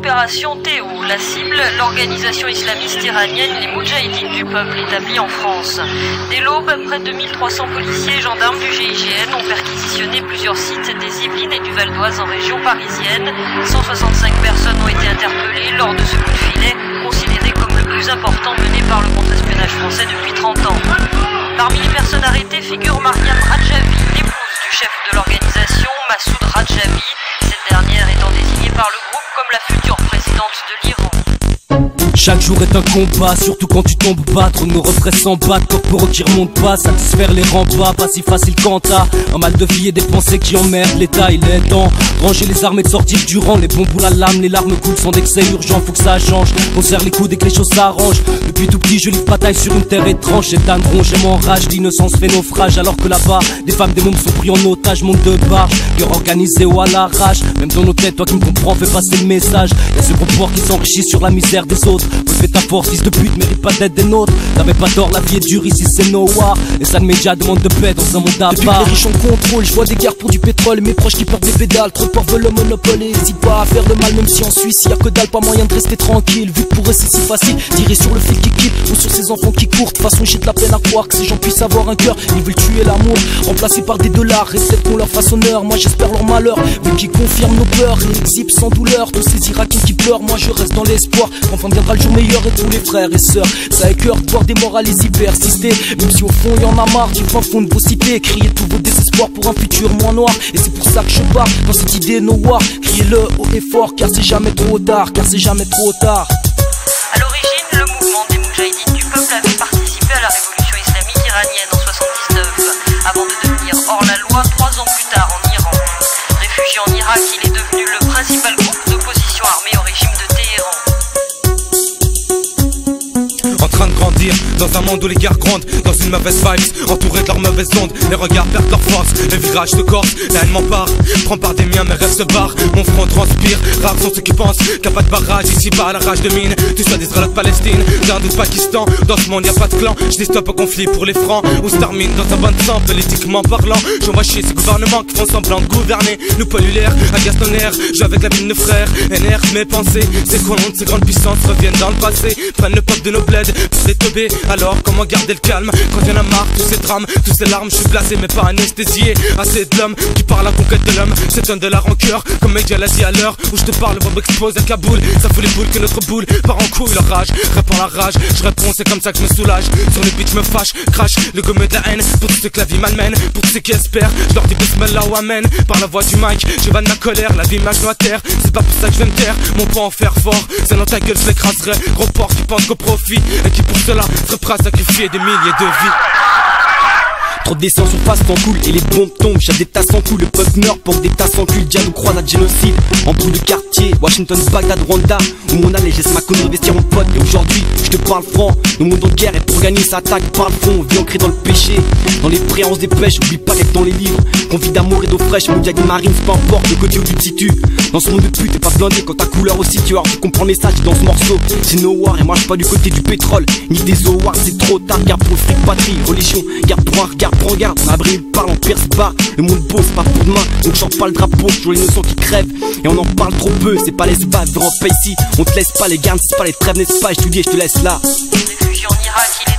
l'opération Théo. La cible, l'organisation islamiste iranienne, les Moudjahidines du peuple établis en France. Dès l'aube, près de 1300 policiers et gendarmes du GIGN ont perquisitionné plusieurs sites des Yvelines et du Val d'Oise en région parisienne. 165 personnes ont été interpellées lors de ce coup de filet, considéré comme le plus important mené par le contre-espionnage français depuis 30 ans. Parmi les personnes arrêtées figure Mariam Radjavi, l'épouse du chef de l'organisation, Massoud Radjavi, cette dernière étant désignée par le groupe comme la future présidente de l'Iran. Chaque jour est un combat, surtout quand tu tombes bas. Trop de nos refrains s'en battent, corporaux qui remontent pas. Satisfaire les remparts, pas si facile qu'en tas. Un mal de vie et des pensées qui emmerdent l'État, il est temps. Ranger les armes et de sortir du rang. Les bombes ou la lame, les larmes coulent sans excès urgent. Faut que ça change, on serre les coudes et que les choses s'arrangent. Depuis tout petit je livre bataille sur une terre étrange. C'est un ronge et m'enrage, l'innocence fait naufrage. Alors que là-bas, des femmes, des mômes sont pris en otage. Monde de barge, cœur organisé ou à l'arrache. Même dans nos têtes, toi qui me comprends, fais passer le message. Y'a ce gros porc qui s'enrichit sur la misère des autres. Fais ta force, fils de pute, mérite pas d'être des nôtres. T'avais pas tort, la vie est dure ici, c'est no war. Les salles médias demandent de paix dans un monde à part. Depuis que les riches ont contrôle, je vois des guerres pour du pétrole. Mes proches qui perdent des pédales, trop peur veulent le monopole. Et hésite pas à faire le mal, même si en Suisse y'a que dalle, pas moyen de rester tranquille. Vu que pour eux c'est si facile, tirer sur le fil qui quitte ou sur ces enfants qui courent. De façon j'ai de la peine à croire que ces gens puissent avoir un cœur. Ils veulent tuer l'amour, remplacé par des dollars. Et peut-être qu'on leur fasse honneur, moi j'espère leur malheur. Vu qu'ils confirment nos peurs et exhibent sans douleur tous ces Irakiens qui pleurent. Moi je reste dans l'espoir qu'enfin viendra le jour meilleur. Et tous les frères et sœurs, ça écoeure de voir démoraliser, persister. Même si au fond y en a marre du fin fond de vos cités. Criez tous vos désespoirs pour un futur moins noir. Et c'est pour ça que je pars dans cette idée no war. Criez-le haut et fort car c'est jamais trop tard. Car c'est jamais trop tard. À l'origine, le mouvement des Moudjahidines du peuple avait participé à la révolution islamique iranienne en 79, avant de devenir hors la loi 3 ans plus tard en Iran. Réfugié en Irak, il est devenu le principal groupe d'opposition armée au régime de Téhéran. En train de grandir dans un monde où les guerres grondent, dans une mauvaise vibes, entourés de leurs mauvaises ondes. Les regards perdent leur force, le virage de corse, la haine m'empare. Prends par des miens, mes rêves se barrent, mon front transpire. Rares sont ceux qui pensent qu'il n'y a pas de barrage ici bas à la rage de mine. Tout ça d'Israël de Palestine, d'Inde ou de Pakistan. Dans ce monde y a pas de clan, je dis stop au conflit pour les francs. Où se termine dans un bain de sang, politiquement parlant. J'en vois chier ces gouvernements qui font semblant de gouverner. Nous polluent l'air, agace ton air, je avec la vie de nos frères. Énerve mes pensées, ces colons de ces grandes puissances reviennent dans le passé. Prennent le peuple de nos bleds pour les teubés. Alors comment garder le calme quand y'en a marre, tous ces drames, tous ces larmes. Je suis blasé mais pas anesthésié. Assez de l'homme qui part à la conquête de l'homme, s'étonne de la rancœur. Comme Mehdi Alazi à l'heure où je te parle, bombe explose à Kaboul. Ça fout les boules que notre boule part en couille. Leur rage répand la rage, je réponds c'est comme ça que je me soulage. Sur les beats je me fâche, crache le gomme de la haine. Pour tous ceux que la vie malmène, pour tous ceux qui espèrent, je leur dis bismillah ou amen. Par la voix du mic, j'évade ma colère, la vie m'a à terre. C'est pas pour ça que je vais me taire, mon poing en fer fort. C'est dans ta gueule je l'écraserai, gros porc qui pense qu'au profit et qui pour cela serait prêt à sacrifier des milliers de vies. Trop de descend surface en coule et les bombes tombent. J'ai des tasses en coups, le peuple meurt pour des tasses en cul. Diable croisade génocide, en bout de quartier, Washington, Bagdad, Rwanda. Où mon allée, j'ai ma connerie vestir mon pote. Et aujourd'hui, je te parle franc. Le monde en guerre et pour gagner, ça attaque par le fond. On vit ancré dans le péché, dans les prés, on se dépêche. Oublie pas qu'être dans les livres, qu'on vit d'amour et d'eau fraîche. Mon diable marine, peu importe le côté où tu te situes. Dans ce monde de pute, t'es pas blindé quand ta couleur aussi. Tu comprends le message dans ce morceau. C'est no war et moi je suis pas du côté du pétrole ni des OWAR, c'est trop tard. Garde pour le fric, patrie, religion, garde pour un regard, prends garde. On a abri nulle part, on perce bas. Le monde beau, c'est pas pour demain, donc chante pas le drapeau. Toujours les innocents qui crèvent et on en parle trop peu. C'est pas les bases, rentre pas ici. On te laisse pas les gardes, c'est pas les trêves, n'est-ce pas? Je te dis, je te laisse là. Réfugié en Irak, il est